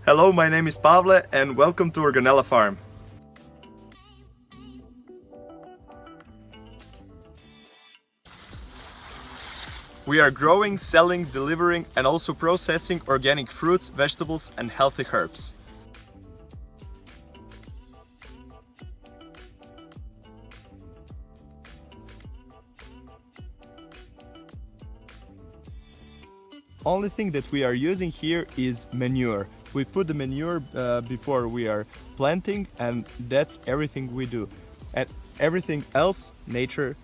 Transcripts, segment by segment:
Hello, my name is Pavle and welcome to Organella Farm. We are growing, selling, delivering and also processing organic fruits, vegetables and healthy herbs. Only thing that we are using here is manure. We put the manure before we are planting and that's everything we do. And everything else, nature,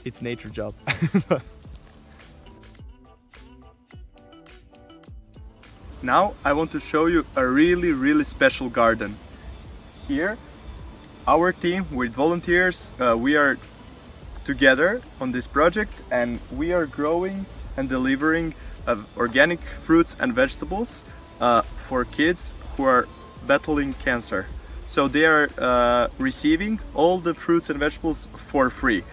it's nature job. Now I want to show you a really special garden. Here, our team with volunteers, we are together on this project and we are growing and delivering organic fruits and vegetables for kids who are battling cancer. So they are receiving all the fruits and vegetables for free.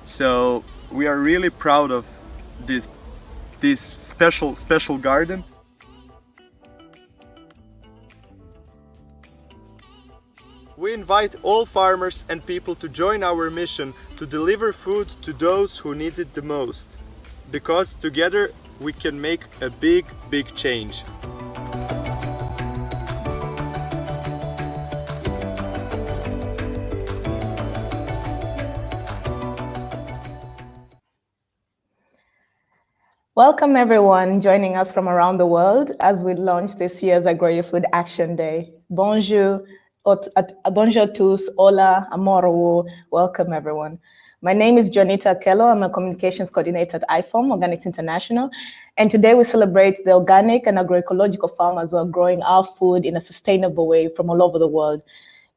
So we are really proud of this special garden. We invite all farmers and people to join our mission to deliver food to those who need it the most. Because together we can make a big change. Welcome everyone joining us from around the world as we launch this year's Agro Your Food Action Day. Bonjour, bonjour tous, hola, amoro, welcome everyone. My name is Jonita Kello. I'm a communications coordinator at IFOM, Organics International. And today we celebrate the organic and agroecological farmers who are growing our food in a sustainable way from all over the world.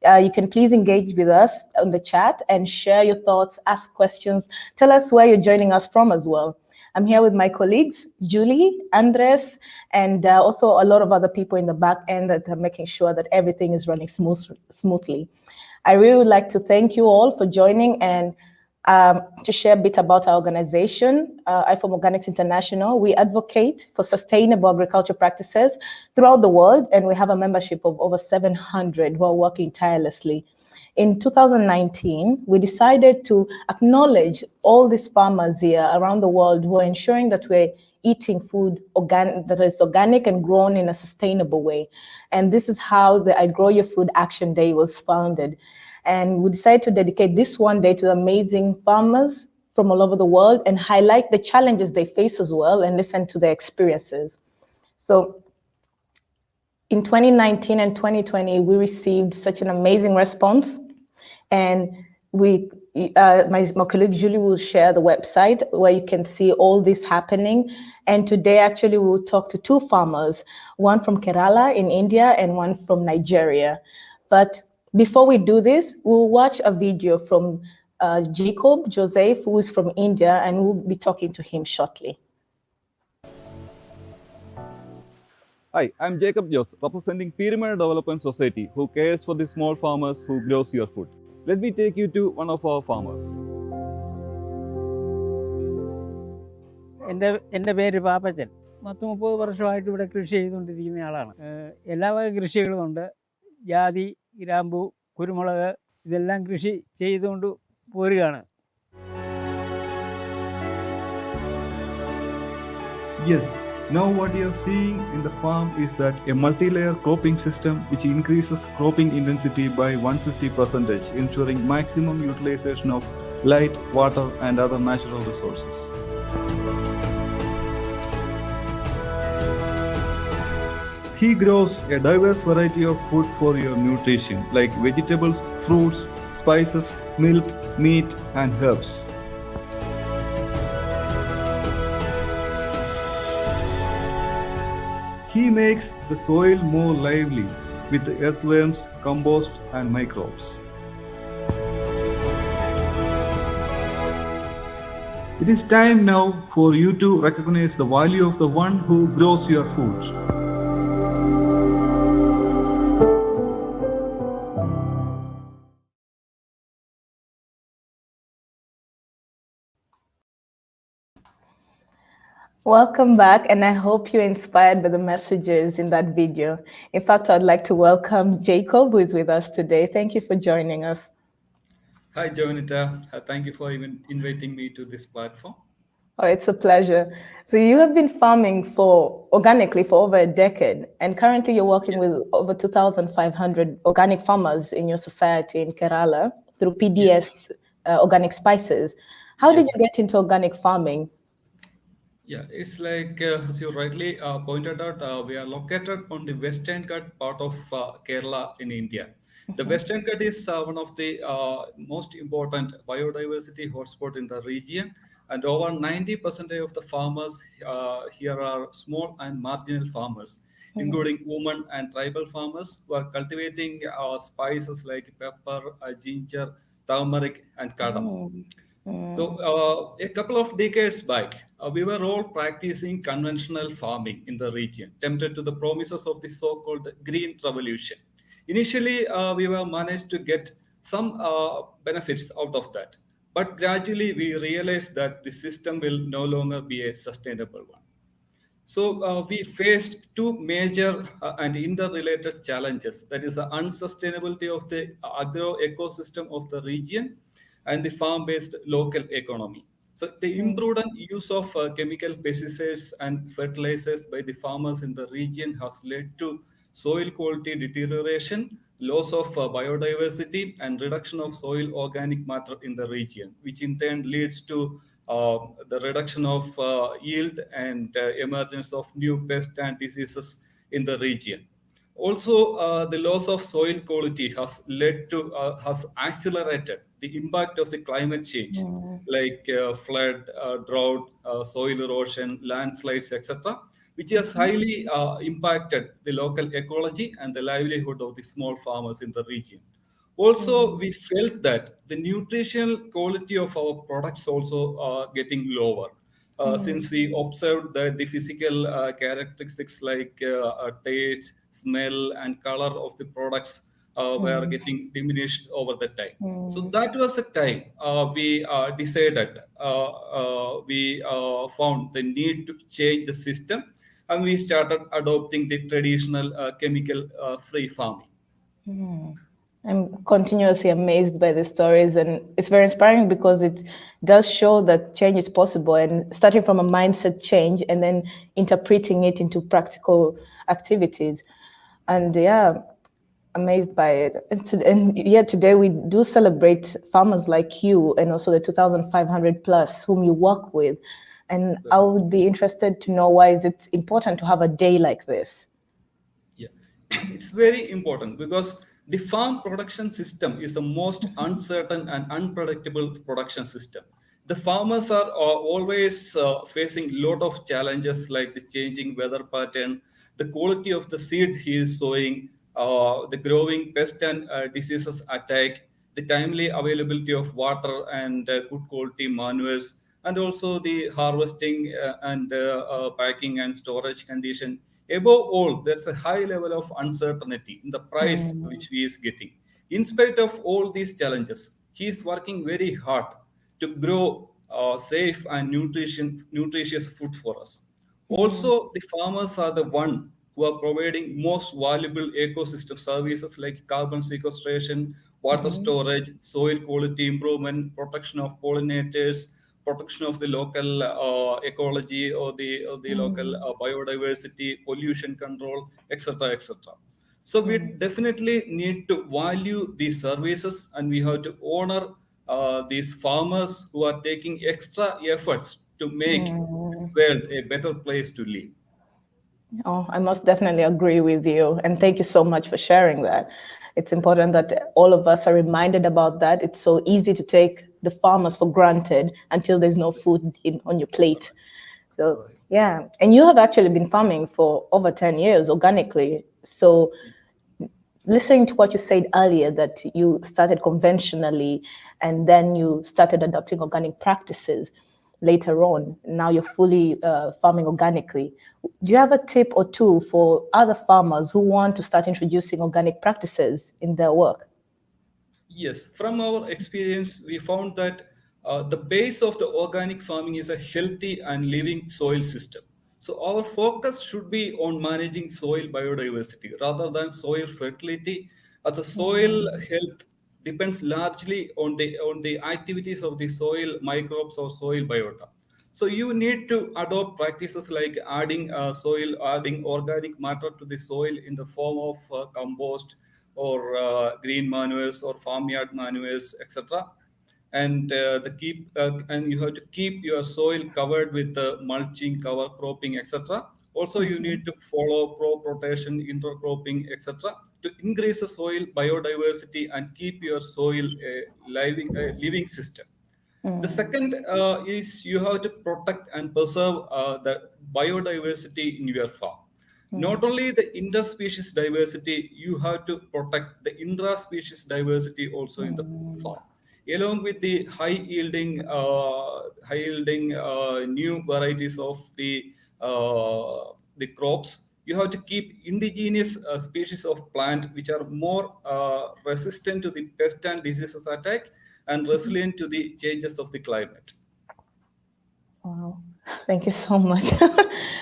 You can please engage with us on the chat and share your thoughts, ask questions, tell us where you're joining us from as well. I'm here with my colleagues, Julie, Andres, and also a lot of other people in the back end that are making sure that everything is running smoothly. I really would like to thank you all for joining and to share a bit about our organization, IFOM Organics International. We advocate for sustainable agriculture practices throughout the world, and we have a membership of over 700 who are working tirelessly. In 2019, we decided to acknowledge all these farmers here around the world who are ensuring that we're eating food that is organic and grown in a sustainable way. And this is how the I Grow Your Food Action Day was founded. And we decided to dedicate this one day to the amazing farmers from all over the world and highlight the challenges they face as well and listen to their experiences. So in 2019 and 2020, we received such an amazing response. And my colleague Julie will share the website where you can see all this happening. And today, actually, we'll talk to two farmers, one from Kerala in India and one from Nigeria. But before we do this, we'll watch a video from Jacob Joseph, who is from India, and we'll be talking to him shortly. Hi, I'm Jacob Joseph, representing Pyramid Development Society, who cares for the small farmers who grows your food. Let me take you to one of our farmers. എൻ്റെ പേര് പാപ്പച്ചൻ. 30 വർഷമായിട്ട് ഇവിടെ കൃഷി ചെയ്തുകൊണ്ടിരിക്കുന്ന ആളാണ്. എല്ലാ വക കൃഷികളുമുണ്ട്. ജാതി, ഗ്രാമ്പു, കുരുമുളക് ഇതെല്ലാം കൃഷി ചെയ്തുകൊണ്ട് പോരുകയാണ്. Yes. Now what you are seeing in the farm is that a multi-layer cropping system which increases cropping intensity by 150%, ensuring maximum utilization of light, water and other natural resources. He grows a diverse variety of food for your nutrition like vegetables, fruits, spices, milk, meat and herbs. He makes the soil more lively with earthworms, compost and microbes. It is time now for you to recognize the value of the one who grows your food. Welcome back, and I hope you're inspired by the messages in that video. In fact, I'd like to welcome Jacob, who is with us today. Thank you for joining us. Hi, Jonita. Thank you for even inviting me to this platform. Oh, it's a pleasure. So you have been farming for organically for over a decade, and currently you're working Yes, with over 2,500 organic farmers in your society in Kerala through yes, PDS Organic Spices. How did yes. you get into organic farming? Yeah, it's like, as you rightly pointed out, we are located on the Western Ghats part of Kerala in India. The Western Ghats is one of the most important biodiversity hotspot in the region, and over 90% of the farmers here are small and marginal farmers, including women and tribal farmers who are cultivating spices like pepper, ginger, turmeric, and cardamom. Mm, So, mm, a couple of decades back, we were all practicing conventional farming in the region, tempted to the promises of the so called green revolution. Initially, we were managed to get some benefits out of that. But gradually, we realized that the system will no longer be a sustainable one. So we faced two major and interrelated challenges. That is the unsustainability of the agro ecosystem of the region and the farm-based local economy. So the mm, imprudent use of chemical pesticides and fertilizers by the farmers in the region has led to soil quality deterioration, loss of biodiversity, and reduction of soil organic matter in the region, which in turn leads to the reduction of yield and emergence of new pests and diseases in the region. Also, the loss of soil quality has accelerated the impact of the climate change, mm, like flood, drought, soil erosion, landslides, etc., which has mhm, highly impacted the local ecology and the livelihood of the small farmers in the region. Also, mm, we felt that the nutritional quality of our products also are getting lower. Since mm, we observed that the physical characteristics like taste, smell, and color of the products were mm, getting diminished over the time. So mm, that was the time we decided, we found the need to change the system, and we started adopting the traditional chemical free farming. mm. I'm continuously amazed by the stories, and it's very inspiring because it does show that change is possible, and starting from a mindset change and then interpreting it into practical activities. And yeah, amazed by it. And yeah, today we do celebrate farmers like you and also the 2,500 plus whom you work with. And I would be interested to know why is it important to have a day like this? Yeah, it's very important because the farm production system is the most uncertain and unpredictable production system. The farmers are always facing a lot of challenges like the changing weather pattern, the quality of the seed he is sowing, the growing pest and diseases attack, the timely availability of water and good quality manures, and also the harvesting and packing and storage condition. Above all, there's a high level of uncertainty in the price Mm, which he is getting. In spite of all these challenges, he is working very hard to grow safe and nutritious food for us. mm, Also, the farmers are the one who are providing most valuable ecosystem services like carbon sequestration, water mhm, storage, soil quality improvement, protection of pollinators, protection of the local ecology or the local mm, biodiversity, pollution control, etc., etc. So we mm, definitely need to value these services, and we have to honor these farmers who are taking extra efforts to make this mm. world a better place to live. Oh, I must definitely agree with you. And thank you so much for sharing that. It's important that all of us are reminded about that. It's so easy to take the farmers for granted until there's no food on your plate. So, yeah. And you have actually been farming for over 10 years organically. So, listening to what you said earlier, that you started conventionally and then you started adopting organic practices later on. Now you're fully farming organically. Do you have a tip or two for other farmers who want to start introducing organic practices in their work? Yes, from our experience, we found that the base of the organic farming is a healthy and living soil system. So our focus should be on managing soil biodiversity rather than soil fertility, as the soil health depends largely on the activities of the soil microbes or soil biota. So you need to adopt practices like adding organic matter to the soil in the form of compost or green manures or farmyard manures, etc. And you have to keep your soil covered with the mulching, cover cropping, etc. Also, you need to follow crop rotation, intercropping, etc. to increase the soil biodiversity and keep your soil a living system. The second is you have to protect and preserve the biodiversity in your farm. Not only the interspecies diversity, you have to protect the intraspecies diversity also in the farm. Along with the high yielding new varieties of the crops, you have to keep indigenous species of plant which are more resistant to the pest and diseases attack and resilient to the changes of the climate. Wow. Thank you so much.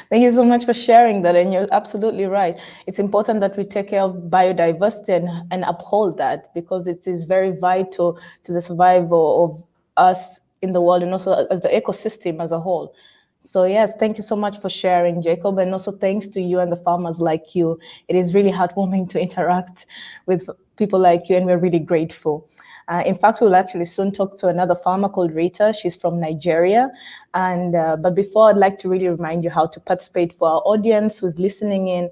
Thank you so much for sharing that. And you're absolutely right. It's important that we take care of biodiversity and uphold that, because it is very vital to the survival of us in the world and also as the ecosystem as a whole. So yes, thank you so much for sharing, Jacob, and also thanks to you and the farmers like you. It is really heartwarming to interact with people like you, and we're really grateful. In fact, we'll actually soon talk to another farmer called Rita. She's from Nigeria. And but before, I'd like to really remind you how to participate for our audience who's listening in.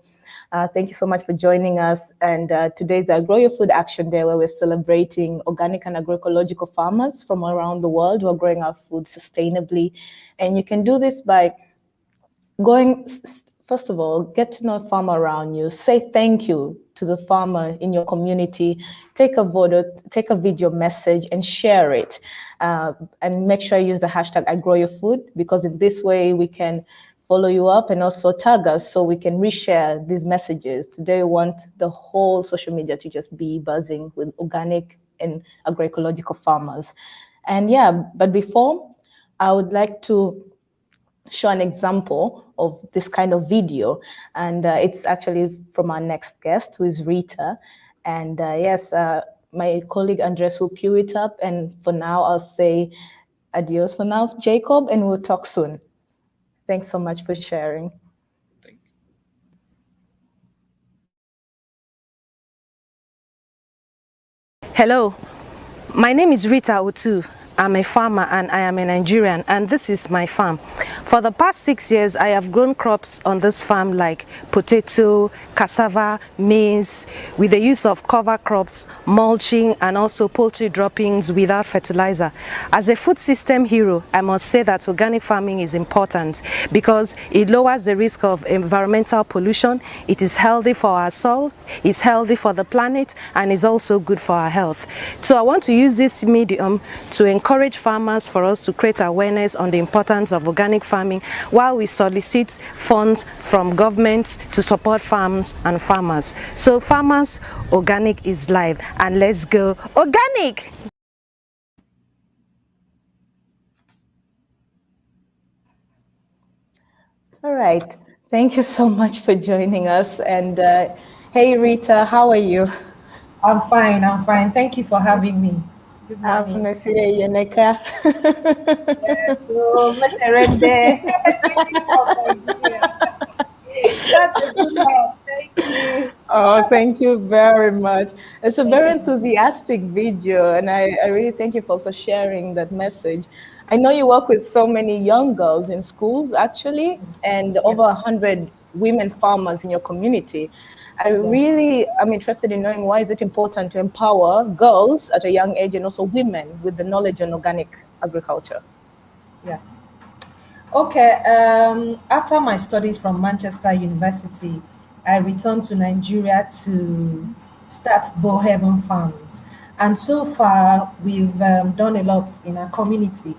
Thank you so much for joining us. And today's our Grow Your Food Action Day, where we're celebrating organic and agroecological farmers from around the world who are growing our food sustainably. And you can do this by going, first of all, get to know a farmer around you. Say thank you to the farmer in your community. Take a photo, take a video message and share it. And make sure you use the hashtag #IGrowYourFood, because in this way we can follow you up and also tag us so we can reshare these messages. Today we want the whole social media to just be buzzing with organic and agroecological farmers. And yeah, but before, I would like to show an example of this kind of video, and it's actually from our next guest, who is Rita. And yes, my colleague Andres will cue it up, and for now I'll say adios for now, Jacob, and we'll talk soon. Thanks so much for sharing. Thank you. Hello, my name is Rita Otu. I'm a farmer and I am a Nigerian, and this is my farm. For the past 6 years, I have grown crops on this farm like potato, cassava, maize, with the use of cover crops, mulching, and also poultry droppings without fertilizer. As a food system hero, I must say that organic farming is important because it lowers the risk of environmental pollution, it is healthy for our soil, it's healthy for the planet, and is also good for our health. So I want to use this medium to encourage farmers for us to create awareness on the importance of organic farming while we solicit funds from governments to support farms and farmers. So farmers, organic is live, and let's go organic! All right, thank you so much for joining us. And hey Rita, how are you? I'm fine. Thank you for having me. Good morning. Monsieur Yeneka. Yes, so Mr. Rende, greeting from Nigeria. That's a good one. Thank you. Oh, thank you very much. It's a very enthusiastic video, and I really thank you for also sharing that message. I know you work with so many young girls in schools, actually, and over 100 women farmers in your community. I'm interested in knowing, why is it important to empower girls at a young age and also women with the knowledge on organic agriculture? Yeah. Okay. After my studies from Manchester University, I returned to Nigeria to start Boheaven Farms. And so far, we've done a lot in our community.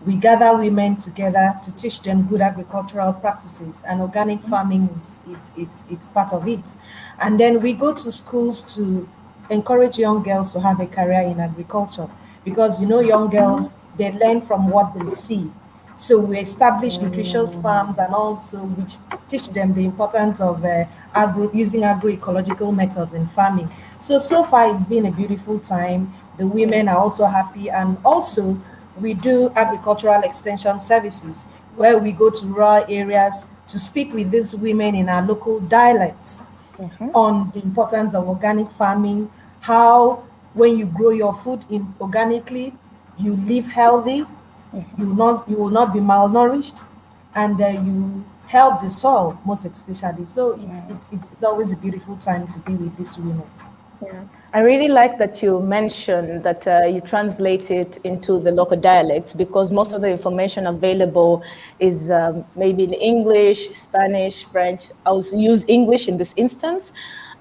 We gather women together to teach them good agricultural practices, and organic farming is it's part of it. And then we go to schools to encourage young girls to have a career in agriculture because young girls, they learn from what they see. So we establish nutritious farms and also which teach them the importance of using agroecological methods in farming. So far it's been a beautiful time. The women are also happy, and also we do agricultural extension services where we go to rural areas to speak with these women in our local dialects on the importance of organic farming, how when you grow your food in organically, you live healthy, you will not be malnourished, and you help the soil most especially. So it's always a beautiful time to be with these women. Yeah, I really like that you mentioned that you translate it into the local dialects, because most of the information available is maybe in English, Spanish, French. I'll use English in this instance.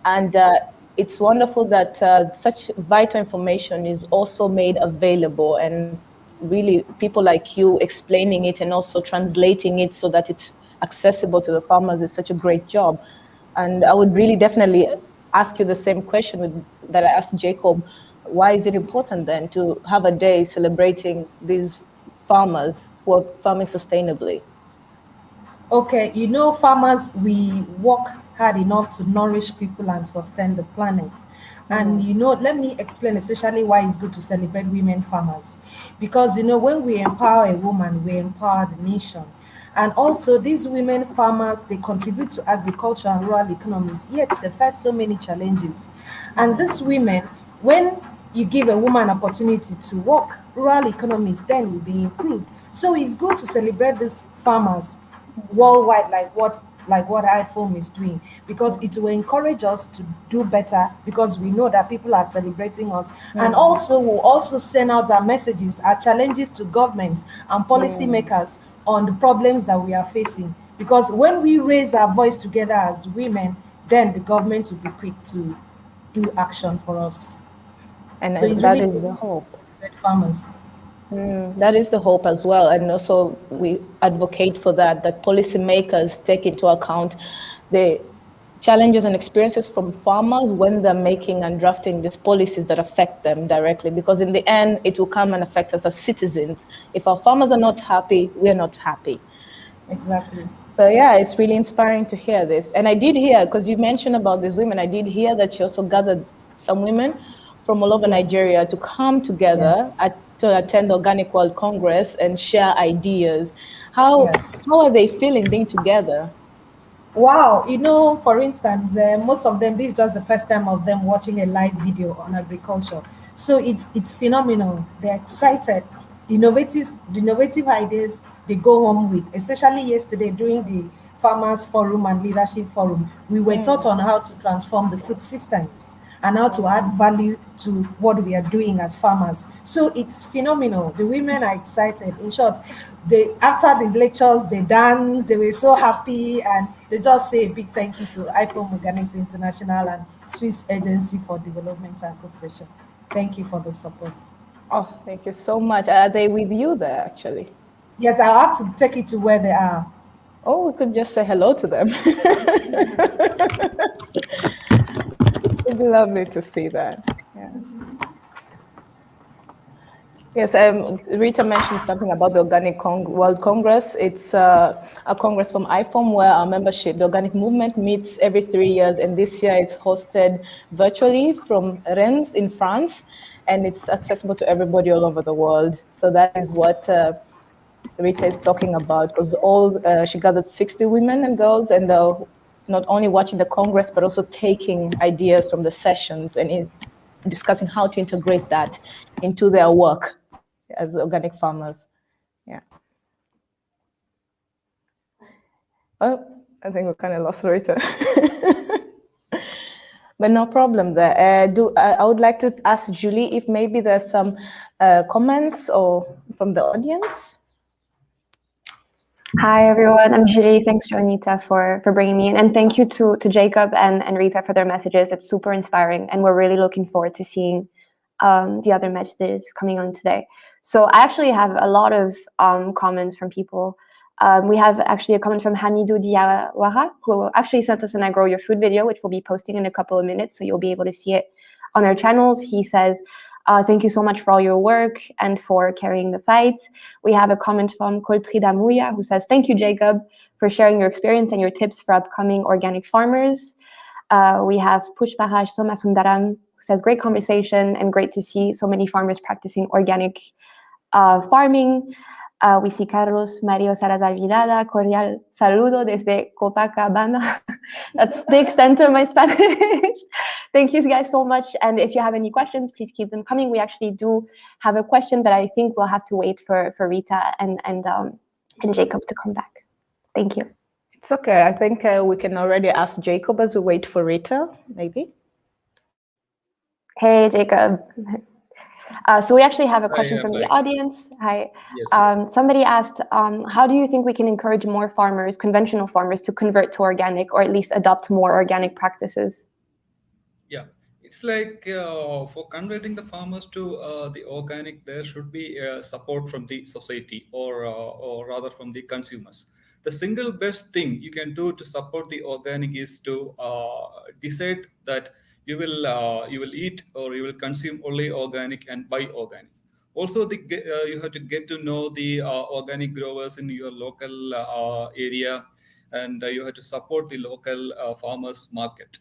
And it's wonderful that such vital information is also made available, and really people like you explaining it and also translating it so that it's accessible to the farmers is such a great job. And I would really definitely ask you the same question that I asked Jacob. Why is it important then to have a day celebrating these farmers who are farming sustainably? Okay, farmers, we work hard enough to nourish people and sustain the planet. And let me explain especially why it's good to celebrate women farmers. Because when we empower a woman, we empower the nation. And also these women farmers, they contribute to agriculture and rural economies, yet they face so many challenges. And these women, when you give a woman opportunity to work, rural economies then will be improved. So it's good to celebrate these farmers worldwide, like what iPhone is doing, because it will encourage us to do better, because we know that people are celebrating us. And also we'll also send out our messages, our challenges to governments and policymakers on the problems that we are facing, because when we raise our voice together as women, then the government will be quick to do action for us. And So it's that really is good the to hope. celebrate farmers. That is the hope as well. And also we advocate for that, that policymakers take into account the challenges and experiences from farmers when they're making and drafting these policies that affect them directly. Because in the end, it will come and affect us as citizens. If our farmers are not happy, we're not happy. Exactly. So yeah, it's really inspiring to hear this. And I did hear, because you mentioned about these women, I did hear that you also gathered some women from all over Yes. Nigeria to come Yes. together to attend the Organic World Congress and share ideas. How Yes. how are they feeling being together? Wow, for instance, most of them, this is just the first time of them watching a live video on agriculture. So it's phenomenal. They're excited. The innovative ideas they go home with, especially yesterday during the Farmers Forum and Leadership Forum, we were taught on how to transform the food systems and how to add value to what we are doing as farmers. So it's phenomenal. The women are excited. In short, they after the lectures, they danced, they were so happy, and they just say a big thank you to iPhone Organics International and Swiss Agency for Development and Cooperation. Thank you for the support. Oh, thank you so much. Are they with you there actually? Yes, I'll have to take it to where they are. Oh, we could just say hello to them. It'd be lovely to see that. Yeah. Yes, Rita mentioned something about the World Congress. It's a congress from IFOM where our membership, the organic movement, meets every 3 years. And this year it's hosted virtually from Rennes in France. And it's accessible to everybody all over the world. So that is what Rita is talking about, because she gathered 60 women and girls, and they're not only watching the Congress, but also taking ideas from the sessions and discussing how to integrate that into their work as organic farmers. Yeah. Oh, I think we kind of lost Rita. But no problem there. I would like to ask Julie if maybe there's some comments or from the audience. Hi, everyone. I'm Julie. Thanks, Jonita, for bringing me in. And thank you to Jacob and Rita for their messages. It's super inspiring. And we're really looking forward to seeing the other messages coming on today. So I actually have a lot of comments from people. We have actually a comment from Hamidou Diawara, who actually sent us an I Grow Your Food video, which we'll be posting in a couple of minutes. So you'll be able to see it on our channels. He says, thank you so much for all your work and for carrying the fight. We have a comment from Koltrida Mouya who says, thank you, Jacob, for sharing your experience and your tips for upcoming organic farmers. We have Pushparaj Somasundaram who says, great conversation and great to see so many farmers practicing organic farming. We see Carlos Mario Salazar Vidala, cordial saludo desde Copacabana. That's the extent of my Spanish. Thank you guys so much. And if you have any questions, please keep them coming. We actually do have a question, but I think we'll have to wait for Rita and Jacob to come back. Thank you. It's okay. I think we can already ask Jacob as we wait for Rita, maybe. Hey, Jacob. So we actually have a question from the audience. Hi. Yes. Somebody asked, how do you think we can encourage more farmers, conventional farmers, to convert to organic or at least adopt more organic practices? Yeah, it's like for converting the farmers to the organic, there should be support from the society or rather from the consumers. The single best thing you can do to support the organic is to decide that you will eat or you will consume only organic and buy organic. Also, you have to get to know the organic growers in your local area, and you have to support the local farmers market.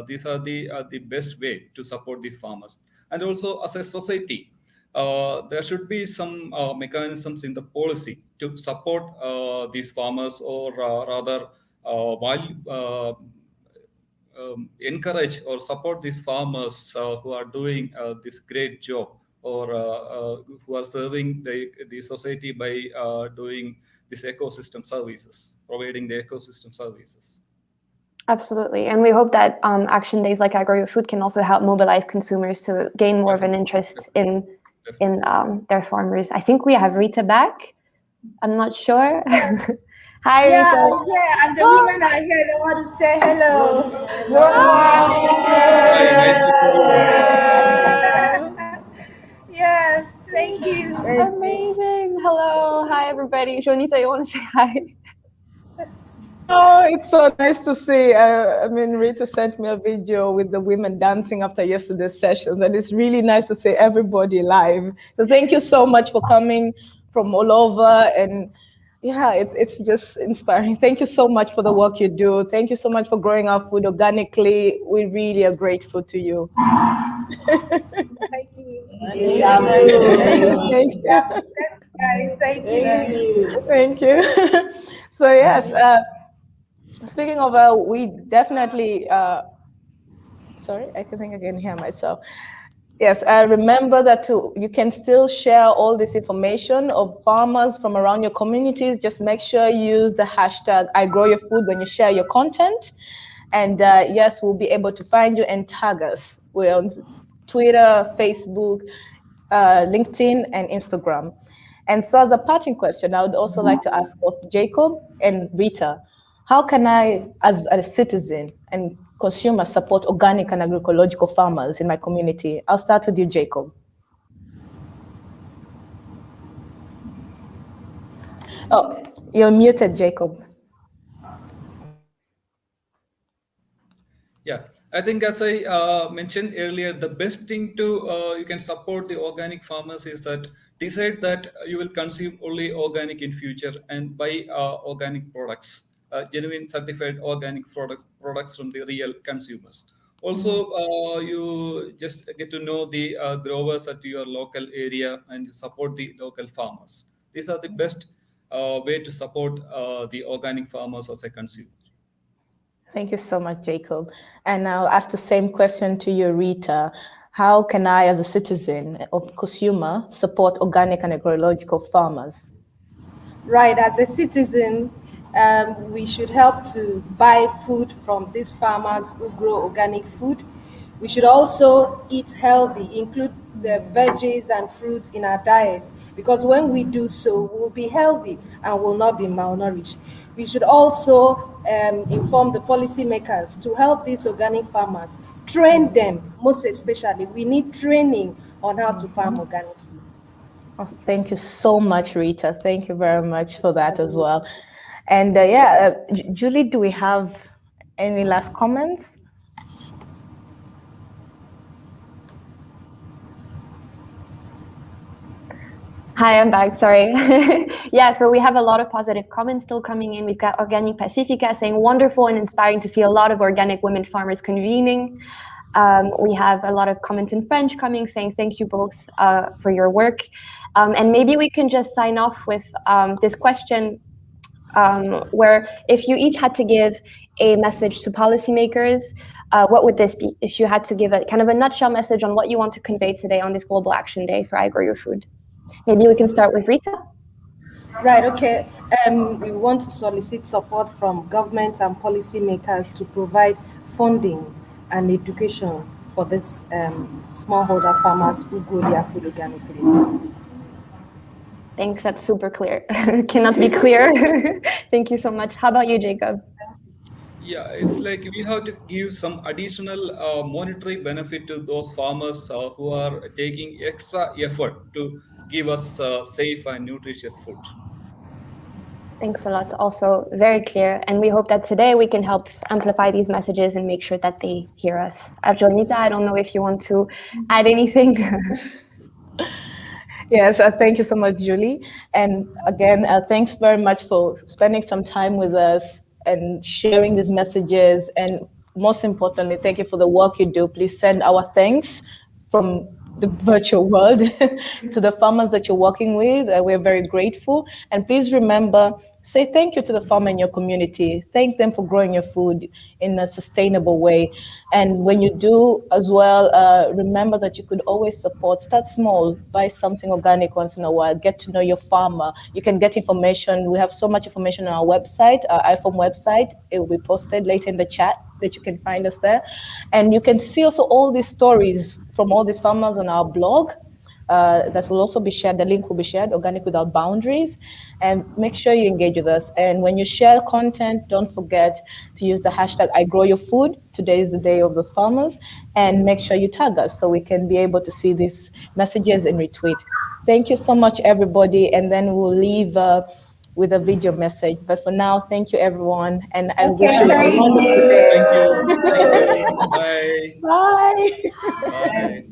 These are the best way to support these farmers. And also, as a society, there should be some mechanisms in the policy to support these farmers, or rather encourage or support these farmers who are doing this great job, or who are serving the society by doing this ecosystem services, providing the ecosystem services. Absolutely. And we hope that action days like Agro Your Food can also help mobilize consumers to gain more of an interest in their farmers. I think we have Rita back. I'm not sure. Hi, Yeah, Rita. yeah, and the women are here. They want to say hello. Yes, thank you. Amazing. Hello. Hi, everybody. Jonita, you want to say hi? Oh, it's so nice to see. I mean, Rita sent me a video with the women dancing after yesterday's sessions, and it's really nice to see everybody live. So thank you so much for coming from all over, and yeah, it's just inspiring. Thank you so much for the work you do. Thank you so much for growing our food organically. We really are grateful to you. Thank you. Thank you. Guys, thank you. Thank you. So yes, speaking of, we definitely, sorry, I think I can hear myself. Yes, remember that you can still share all this information of farmers from around your communities. Just make sure you use the hashtag #IGrowYourFood when you share your content. And yes, we'll be able to find you and tag us. We're on Twitter, Facebook, LinkedIn, and Instagram. And so as a parting question, I would also like to ask both Jacob and Rita, how can I, as a citizen and consumer, support organic and agroecological farmers in my community? I'll start with you, Jacob. Oh, you're muted, Jacob. Yeah, I think as I mentioned earlier, the best thing to you can support the organic farmers is that decide that you will consume only organic in future and buy organic products, genuine certified organic products from the real consumers. Also, you just get to know the growers at your local area and support the local farmers. These are the best way to support the organic farmers as a consumer. Thank you so much, Jacob. And I'll ask the same question to you, Rita. How can I, as a citizen or consumer, support organic and agroecological farmers? Right, as a citizen, we should help to buy food from these farmers who grow organic food. We should also eat healthy, include the veggies and fruits in our diet, because when we do so, we'll be healthy and will not be malnourished. We should also inform the policymakers to help these organic farmers, train them, most especially. We need training on how to farm organic. Oh, thank you so much, Rita. Thank you very much for that as well. And Julie, do we have any last comments? Hi, I'm back. Sorry. Yeah, so we have a lot of positive comments still coming in. We've got Organic Pacifica saying wonderful and inspiring to see a lot of organic women farmers convening. We have a lot of comments in French coming saying thank you both for your work. And maybe we can just sign off with this question where if you each had to give a message to policymakers, what would this be? If you had to give a kind of a nutshell message on what you want to convey today on this Global Action Day for I Grow Your Food. Maybe we can start with Rita. Right, okay. We want to solicit support from government and policymakers to provide funding and education for this smallholder farmers who grow their food organically. Thanks, that's super clear. Cannot be clear. Thank you so much. How about you, Jacob? Yeah, it's like we have to give some additional monetary benefit to those farmers who are taking extra effort to give us safe and nutritious food. Thanks a lot. Also very clear. And we hope that today we can help amplify these messages and make sure that they hear us. Joanita, I don't know if you want to add anything. Yes, thank you so much, Julie. And again, thanks very much for spending some time with us and sharing these messages. And most importantly, thank you for the work you do. Please send our thanks from the virtual world to the farmers that you're working with. We're very grateful. And please remember, say thank you to the farmer in your community. Thank them for growing your food in a sustainable way. And when you do as well, remember that you could always support. Start small, buy something organic once in a while, get to know your farmer. You can get information. We have so much information on our website, our iPhone website. It will be posted later in the chat that you can find us there. And you can see also all these stories from all these farmers on our blog. That will also be shared. The link will be shared, Organic Without Boundaries. And make sure you engage with us. And when you share content, don't forget to use the hashtag #IGrowYourFood. Today is the day of those farmers. And make sure you tag us so we can be able to see these messages and retweet. Thank you so much, everybody. And then we'll leave with a video message. But for now, thank you, everyone. And I wish you a wonderful day. Thank you. Thank you. Bye. Bye. Bye.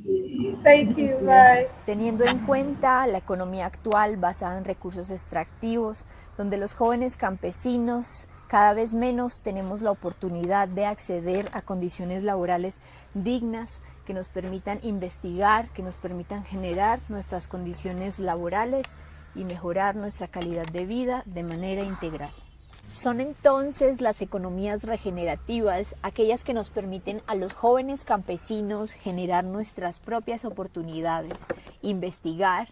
Thank you, bye. Teniendo en cuenta la economía actual basada en recursos extractivos, donde los jóvenes campesinos cada vez menos tenemos la oportunidad de acceder a condiciones laborales dignas que nos permitan investigar, que nos permitan generar nuestras condiciones laborales y mejorar nuestra calidad de vida de manera integral. Son entonces las economías regenerativas aquellas que nos permiten a los jóvenes campesinos generar nuestras propias oportunidades, investigar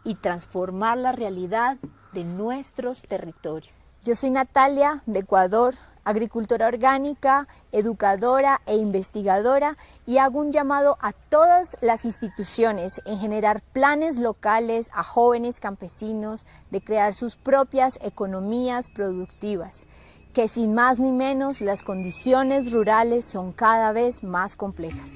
y transformar la realidad de nuestros territorios. Yo soy Natalia, de Ecuador, agricultora orgánica, educadora e investigadora, y hago un llamado a todas las instituciones en generar planes locales a jóvenes campesinos de crear sus propias economías productivas, que sin más ni menos las condiciones rurales son cada vez más complejas.